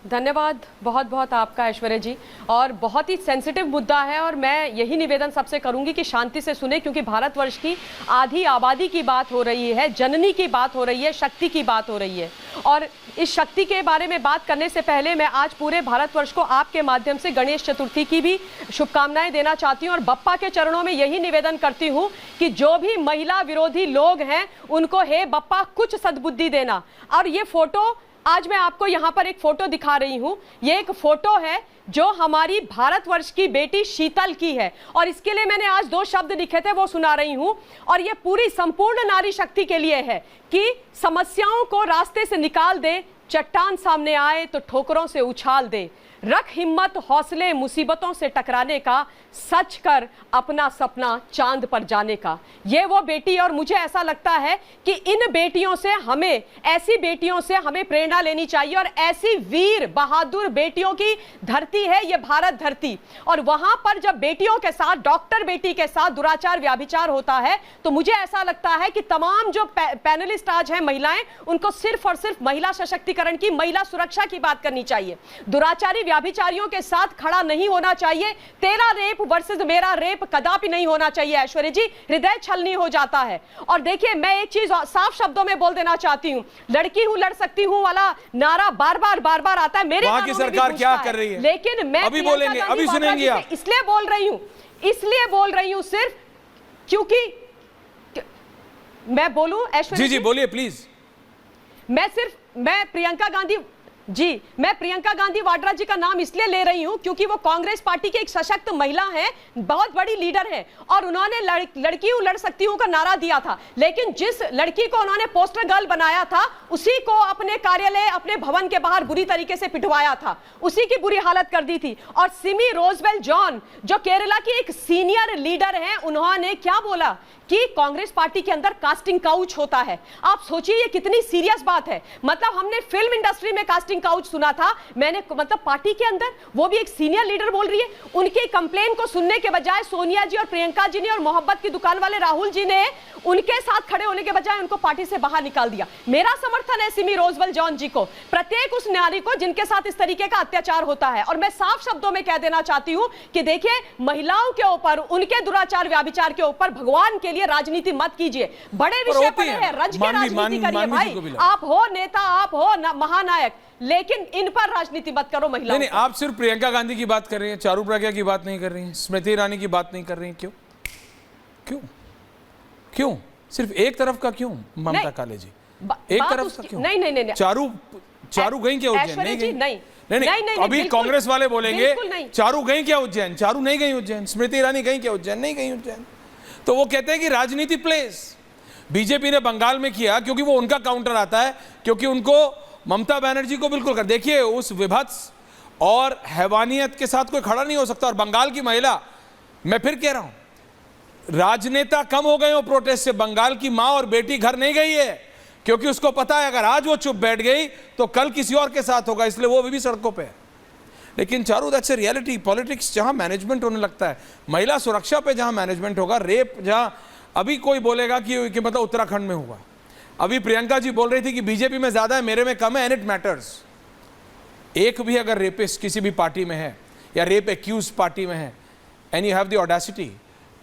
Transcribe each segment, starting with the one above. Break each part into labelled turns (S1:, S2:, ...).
S1: धन्यवाद बहुत बहुत आपका ऐश्वर्या जी। और बहुत ही सेंसिटिव मुद्दा है और मैं यही निवेदन सबसे करूंगी कि शांति से सुने, क्योंकि भारतवर्ष की आधी आबादी की बात हो रही है, जननी की बात हो रही है, शक्ति की बात हो रही है। और इस शक्ति के बारे में बात करने से पहले मैं आज पूरे भारतवर्ष को आपके माध्यम से गणेश चतुर्थी की भी शुभकामनाएं देना चाहती हूं और बप्पा के चरणों में यही निवेदन करती हूं कि जो भी महिला विरोधी लोग हैं उनको हे बप्पा कुछ सद्बुद्धि देना। और ये फोटो आज मैं आपको यहाँ पर एक फोटो दिखा रही हूँ। ये एक फोटो है जो हमारी भारतवर्ष की बेटी शीतल की है और इसके लिए मैंने आज 2 शब्द लिखे थे, वो सुना रही हूँ। और ये पूरी संपूर्ण नारी शक्ति के लिए है कि समस्याओं को रास्ते से निकाल दे, चट्टान सामने आए तो ठोकरों से उछाल दे, रख हिम्मत हौसले मुसीबतों से टकराने का, सच कर अपना सपना चांद पर जाने का। ये वो बेटी, और मुझे ऐसा लगता है कि इन बेटियों से हमें, ऐसी बेटियों से हमें प्रेरणा लेनी चाहिए। और ऐसी वीर बहादुर बेटियों की धरती है ये भारत धरती। और वहां पर जब बेटियों के साथ, डॉक्टर बेटी के साथ दुराचार व्याभिचार होता है तो मुझे ऐसा लगता है कि तमाम जो पैनलिस्ट आज हैं महिलाएं, उनको सिर्फ और सिर्फ महिला सशक्तिकरण की, महिला सुरक्षा की बात करनी चाहिए। दुराचारी व्याभिचारियों के साथ खड़ा नहीं होना चाहिए। तेरा रेप वर्सेस मेरा रेप कदापि नहीं होना चाहिए ऐश्वर्या जी, हृदय छलनी हो जाता है। और देखिए मैं एक चीज साफ शब्दों में बोल देना चाहती हूं, लड़की हूं लड़ सकती हूं वाला नारा बार बार आता है मेरे।
S2: वहां की सरकार क्या कर रही है,
S1: लेकिन मैं
S2: अभी बोलेंगे, अभी सुनेंगे आप।
S1: इसलिए बोल रही हूं सिर्फ क्योंकि मैं बोलूं ऐश्वर्या
S2: जी बोलिए प्लीज।
S1: मैं प्रियंका गांधी वाड्रा जी का नाम इसलिए ले रही हूं क्योंकि वो कांग्रेस पार्टी की एक सशक्त महिला हैं, बहुत बड़ी लीडर हैं और उन्होंने लड़की हूं लड़ सकती हूं का नारा दिया था। लेकिन जिस लड़की को उन्होंने पोस्टर गर्ल बनाया था उसी को अपने कार्यालय, अपने भवन के बाहर बुरी तरीके से पिटवाया था, उसी की बुरी हालत कर दी थी। और सिमी रोजवेल जॉन जो केरला की एक सीनियर लीडर हैं, उन्होंने क्या बोला कि कांग्रेस पार्टी के अंदर कास्टिंग काउच होता है। आप सोचिए ये कितनी सीरियस बात है। मतलब हमने फिल्म इंडस्ट्री में कास्टिंग काउच सुना था, मैंने मतलब पार्टी के अंदर वो भी एक सीनियर लीडर बोल रही है। उनकी कंप्लेन को सुनने के बजाय सोनिया जी और प्रियंका जी ने और मोहब्बत की दुकान वाले राहुल जी ने उनके साथ खड़े होने के बजाय उनको पार्टी से बाहर निकाल दिया। मेरा समर्थन है सिमी रोजवेल जॉन जी को, प्रत्येक उस नारी को जिनके साथ इस तरीके का अत्याचार होता है। और मैं साफ शब्दों में कह देना चाहती हूं कि देखिए महिलाओं के ऊपर, उनके दुराचार व्याभिचार के ऊपर भगवान के लिए राजनीति मत कीजिए। बड़े विषय पड़े हैं, रज के राजनीति करिए भाई। आप हो नेता, आप हो महानायक, लेकिन इन पर राजनीति मत करो महिलाओं।
S2: नहीं, आप सिर्फ प्रियंका गांधी की बात कर रही हैं, चारू प्रज्ञा की बात नहीं कर रही हैं, स्मृति ईरानी की बात नहीं कर रही हैं। क्यों सिर्फ एक तरफ का क्यों ममता काले जी, एक तरफ का क्यों?
S1: नहीं
S2: चारू गई क्या उज्जैन? नहीं, अभी कांग्रेस वाले बोलेंगे चारू गई क्या उज्जैन? चारू नहीं गई उज्जैन। स्मृति ईरानी गई क्या उज्जैन? नहीं गई उज्जैन। तो वो कहते हैं कि राजनीति प्लेस। बीजेपी ने बंगाल में किया क्योंकि वो उनका काउंटर आता है, क्योंकि उनको ममता बनर्जी को बिल्कुल कर देखिए उस विभत्स और हैवानियत के साथ कोई खड़ा नहीं हो सकता। और बंगाल की महिला, मैं फिर कह रहा हूं, राजनेता कम हो गए हो प्रोटेस्ट से, बंगाल की मां और बेटी घर नहीं गई है, क्योंकि उसको पता है अगर आज वो चुप बैठ गई तो कल किसी और के साथ होगा, इसलिए वो भी सड़कों पे है। लेकिन Charu, that's a reality. Politics जहां मैनेजमेंट होने लगता है, महिला सुरक्षा पे जहां मैनेजमेंट होगा, रेप जहां अभी कोई बोलेगा कि मतलब उत्तराखंड में होगा। अभी प्रियंका जी बोल रही थी कि बीजेपी में ज्यादा है, मेरे में कम है, एंड इट मैटर्स। एक भी अगर रेपिस्ट किसी भी पार्टी में है या रेप एक्यूज पार्टी में है, and you have the audacity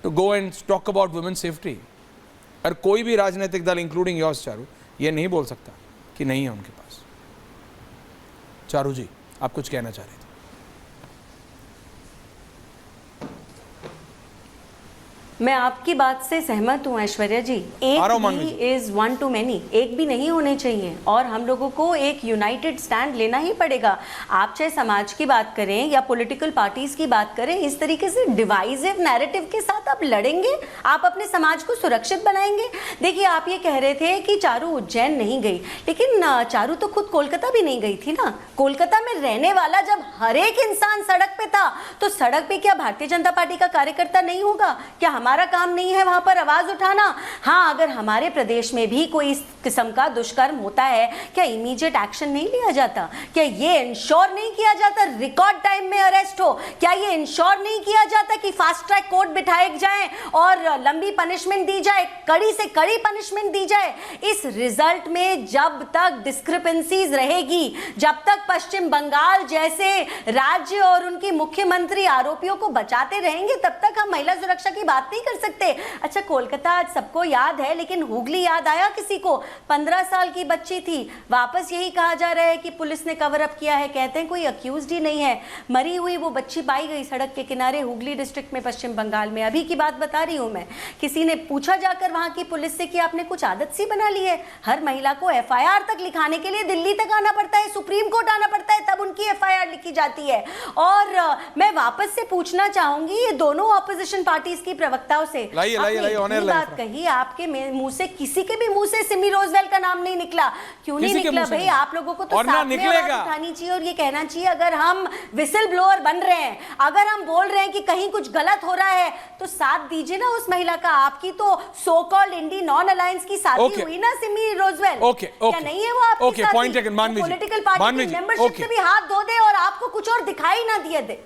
S2: to go and talk about women safety, और कोई भी राजनीतिक दल इंक्लूडिंग योर्स चारू ये नहीं बोल सकता कि नहीं है उनके पास। चारू जी, आप कुछ कहना चाह रहे थे?
S3: मैं आपकी बात से सहमत हूँ ऐश्वर्या जी। एक भी इज वन टू मेनी, एक भी नहीं होने चाहिए और हम लोगों को एक यूनाइटेड स्टैंड लेना ही पड़ेगा। आप चाहे समाज की बात करें या पॉलिटिकल पार्टीज की बात करें, इस तरीके से डिवाइसिव नैरेटिव के साथ आप लड़ेंगे, आप अपने समाज को सुरक्षित बनाएंगे। देखिए आप ये कह रहे थे कि चारू उज्जैन नहीं गई, लेकिन चारू तो खुद कोलकाता भी नहीं गई थी ना। कोलकाता में रहने वाला जब हर एक इंसान सड़क पे था, तो सड़क पे क्या भारतीय जनता पार्टी का कार्यकर्ता नहीं होगा? क्या हमारे हमारा काम नहीं है वहां पर आवाज उठाना? हाँ, अगर हमारे प्रदेश में भी कोई इस किस्म का दुष्कर्म होता है, क्या इमीडिएट एक्शन नहीं लिया जाता? क्या ये इंश्योर नहीं किया जाता रिकॉर्ड टाइम में अरेस्ट हो? क्या ये इंश्योर नहीं किया जाता कि फास्ट ट्रैक कोर्ट बिठाए जाएं और लंबी पनिशमेंट दी जाए, कड़ी से कड़ी पनिशमेंट दी जाए? इस रिजल्ट में जब तक डिस्क्रिपेंसीज रहेगी, जब तक पश्चिम बंगाल जैसे राज्य और उनकी मुख्यमंत्री आरोपियों को बचाते रहेंगे, तब तक हम महिला सुरक्षा की बात नहीं कर सकते। अच्छा, कोलकाता आज सबको याद है, लेकिन हुगली याद आया किसी को? 15 साल की बच्ची थी, वापस यही कहा जा रहा है कि पुलिस ने कवर अप किया है। कहते हैं कोई अक्यूज्ड ही नहीं है, मरी हुई वो बच्ची पाई गई सड़क के किनारे हुगली डिस्ट्रिक्ट में, पश्चिम बंगाल में। अभी की बात बता रही हूं मैं। किसी ने पूछा जाकर वहां की पुलिस से कि आपने कुछ आदत सी बना ली है, हर महिला को एफआईआर तक लिखाने के लिए दिल्ली तक आना पड़ता है, सुप्रीम कोर्ट आना पड़ता है, तब उनकी एफआईआर लिखी जाती है। और मैं वापस से पूछना चाहूंगी ये दोनों ऑपोजिशन पार्टीज की प्रवक्ताओं से, बात कही, आपके मुंह से, किसी के भी मुंह से सिमी रोजवेल का नाम नहीं निकला। क्यों नहीं निकला भाई? आप लोगों को तो साथ में आवाज उठानी चाहिए और ये कहना चाहिए अगर हम विसिल ब्लोअर बन रहे हैं, अगर हम बोल रहे हैं कि कहीं कुछ गलत हो रहा है, तो साथ दीजिए ना उस महिला का। आपकी तो सो कॉल्ड इंडी नॉन अलायंस की शादी हुई ना सिमी रोजवेल, क्या नहीं है वो आपकी साथी? पॉलिटिकल पार्टी की मेंबरशिप से भी हाथ धो दे और आपको कुछ और दिखाई ना दिए दे।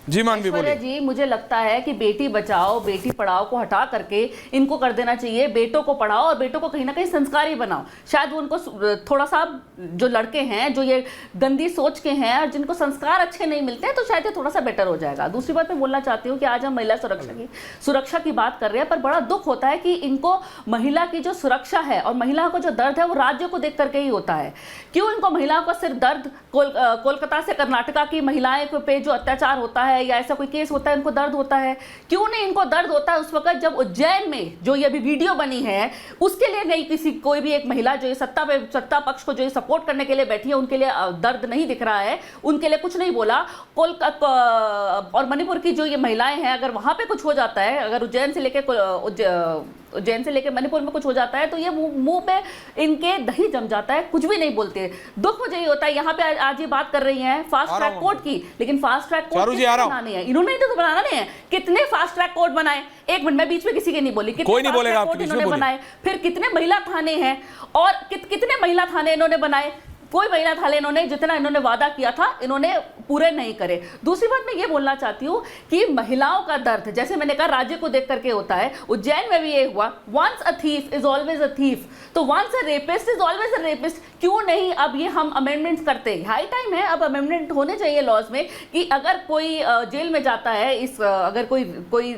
S4: ऐश्वर्या जी, मुझे लगता है कि बेटी बचाओ बेटी पढ़ाओ को हटा करके इनको कर देना चाहिए बेटों को पढ़ाओ और बेटों को कहीं ना कहीं संस्कारी बनाओ। शायद वो उनको थोड़ा सा, जो लड़के हैं जो ये गंदी सोच के हैं और जिनको संस्कार अच्छे नहीं मिलते हैं, तो शायद ये थोड़ा सा बेटर हो जाएगा। दूसरी बात मैं बोलना चाहती हूँ कि आज हम महिला सुरक्षा की बात कर रहे हैं, पर बड़ा दुख होता है कि इनको महिला की जो सुरक्षा है और महिला को जो दर्द है वो राज्य को देख करके ही होता है। क्यों इनको महिलाओं का सिर्फ दर्द कोलकाता से कर्नाटका की महिलाएं पे जो अत्याचार होता है या ऐसा कोई केस होता है इनको दर्द होता है? क्यों नहीं इनको दर्द होता है उस वक्त जब उज्जैन में जो ये अभी वीडियो बनी है उसके लिए नहीं कोई भी एक महिला जो ये सत्ता पक्ष को जो ये सपोर्ट करने के लिए बैठी है उनके लिए दर्द नहीं दिख रहा है, उनके लिए कुछ नहीं बोला। कोलकाता और मणिपुर की जो ये महिलाएं हैं, अगर वहां पे कुछ हो जाता है, अगर उज्जैन से लेके मणिपुर में कुछ हो जाता है तो ये मुंह पे इनके दही जम जाता है, कुछ भी नहीं बोलते। दुख मुझे ये होता है, यहाँ पे आज ये बात कर रही हैं फास्ट ट्रैक कोर्ट की, लेकिन फास्ट ट्रैक कोर्ट बनाने हैं इन्होंने तो बनाना नहीं है। कितने फास्ट ट्रैक कोर्ट बनाए? एक मिनट, मैं बीच में किसी के नहीं बोली,
S2: कोई नहीं बोलेगा,
S4: इन्होंने बनाए। फिर कितने महिला थाने हैं और कितने महिला थाने इन्होंने बनाए? कोई महिला थाने इन्होंने, जितना इन्होंने वादा किया था इन्होंने पूरे नहीं करे। दूसरी बात मैं ये बोलना चाहती हूँ कि महिलाओं का दर्द, जैसे मैंने कहा, राज्य को देख करके होता है। उज्जैन में भी ये हुआ, once a thief is always a thief, तो once a rapist is always a rapist. क्यों नहीं अब ये हम अमेंडमेंट्स करते हैं? हाई टाइम है, अब अमेंडमेंट होने चाहिए लॉज में कि अगर कोई जेल में जाता है, अगर कोई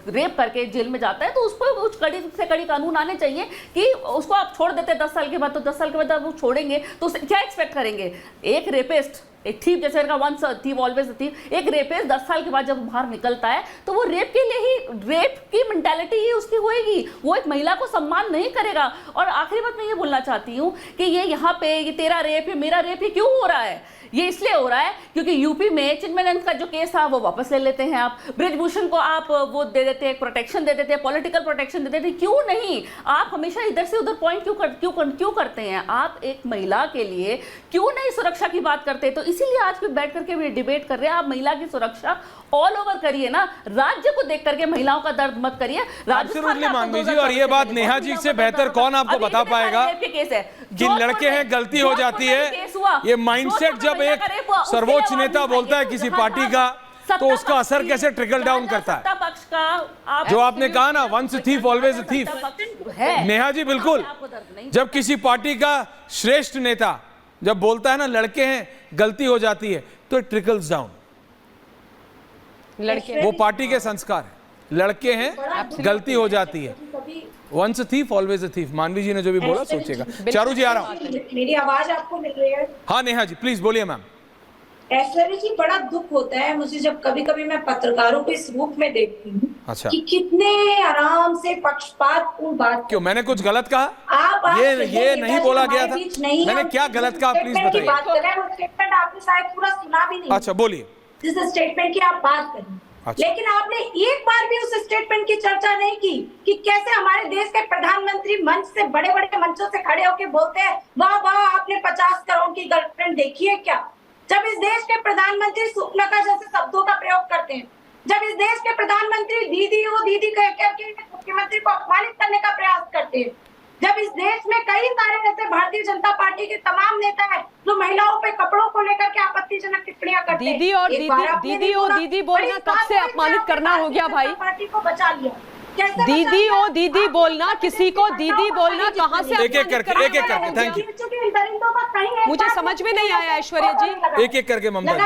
S4: रेप करके जेल में जाता है तो उसको कुछ कड़ी से कड़ी कानून आने चाहिए कि उसको आप छोड़ देते 10 साल के बाद, तो 10 साल के बाद आप वो छोड़ेंगे तो क्या एक्सपेक्ट करेंगे? एक रेपिस्ट, एक थीफ, जैसे वंस थीफ ऑलवेज थीफ, एक रेपिस्ट 10 साल के बाद जब बाहर निकलता है तो वो रेप के लिए ही, रेप की मेंटालिटी ही उसकी होएगी, वो एक महिला को सम्मान नहीं करेगा। और आखिरी बात मैं ये बोलना चाहती हूँ कि ये यहाँ पे ये तेरा रेप है मेरा रेप, ये क्यों हो रहा है? ये इसलिए हो रहा है क्योंकि यूपी में चिन्मयानंद का जो केस था वो वापस ले लेते हैं आप, ब्रिजभूषण को आप वो दे देते हैं, प्रोटेक्शन दे देते हैं, पॉलिटिकल प्रोटेक्शन दे देते हैं। क्यों नहीं? आप हमेशा इधर से उधर पॉइंट क्यों करते हैं? आप एक महिला के लिए क्यों नहीं सुरक्षा की बात करते? तो इसीलिए आज भी बैठ करके भी डिबेट कर रहे हैं। आप महिला की सुरक्षा ऑल ओवर करिए ना, राज्य को देख करके महिलाओं का दर्द मत करिए।
S2: और ये बात नेहा जी से बेहतर कौन आपको बता पाएगा कि लड़के हैं, गलती हो जाती है। ये माइंडसेट जब एक सर्वोच्च नेता बोलता है किसी पार्टी का, तो उसका असर कैसे ट्रिकल डाउन करता है?
S4: पक्ष का
S2: जो आपने कहा ना, once thief always thief, Neha ji बिल्कुल। जब किसी पार्टी का श्रेष्ठ नेता जब बोलता है ना लड़के हैं गलती हो जाती है, तो इट ट्रिकल्स डाउन। वो पार्टी के संस्कार है, लड़के हैं गलती हो जाती है, once thief always a thief. Manvi ji ने जो भी बोला सोचेगा। चारू जी आ रहा हूं,
S5: मेरी आवाज आपको मिल रही है?
S2: हाँ नेहा जी प्लीज बोलिए मैम।
S5: ऐश्वर्या जी, बड़ा दुख होता है मुझे जब कभी कभी मैं पत्रकारों को इस रूप में देखती हूँ।
S2: अच्छा,
S5: कि कितने आराम से पक्षपातपूर्ण बात।
S2: क्यों, मैंने कुछ गलत कहा?
S5: आप
S2: ये नहीं बोला गया था, मैंने क्या गलत कहा प्लीज बताइए।
S5: बात कर रहे हैं, वो स्टेटमेंट आपने शायद पूरा सुना भी नहीं।
S2: अच्छा बोलिए।
S5: जिस स्टेटमेंट की आप बात करें,
S2: अच्छा।
S5: लेकिन आपने एक बार भी उस स्टेटमेंट की चर्चा नहीं की कि कैसे हमारे देश के प्रधानमंत्री मंच से, बड़े बड़े मंचों से खड़े होकर बोलते हैं वाह वाह आपने 50 करोड़ की गर्लफ्रेंड देखी है क्या? जब इस देश के प्रधानमंत्री सूपनका जैसे शब्दों का प्रयोग करते हैं, जब इस देश के प्रधानमंत्री दीदी वो दीदी कह करके मुख्यमंत्री को अपमानित करने का प्रयास करते हैं, जब इस देश में कई सारे ऐसे भारतीय जनता पार्टी के तमाम नेता हैं जो महिलाओं पे कपड़ों को लेकर के आपत्तिजनक टिप्पणियां करते हैं,
S1: दीदी और दीदी बोलना कब से अपमानित करना हो गया भाई?
S5: पार्टी को बचा लिया।
S1: दीदी ओ दीदी बोलना, किसी को दीदी बोलना कहाँ से?
S2: एक एक करके थैंक यू।
S1: मुझे समझ में नहीं आया ऐश्वर्या जी।
S2: एक एक करके ममता जी।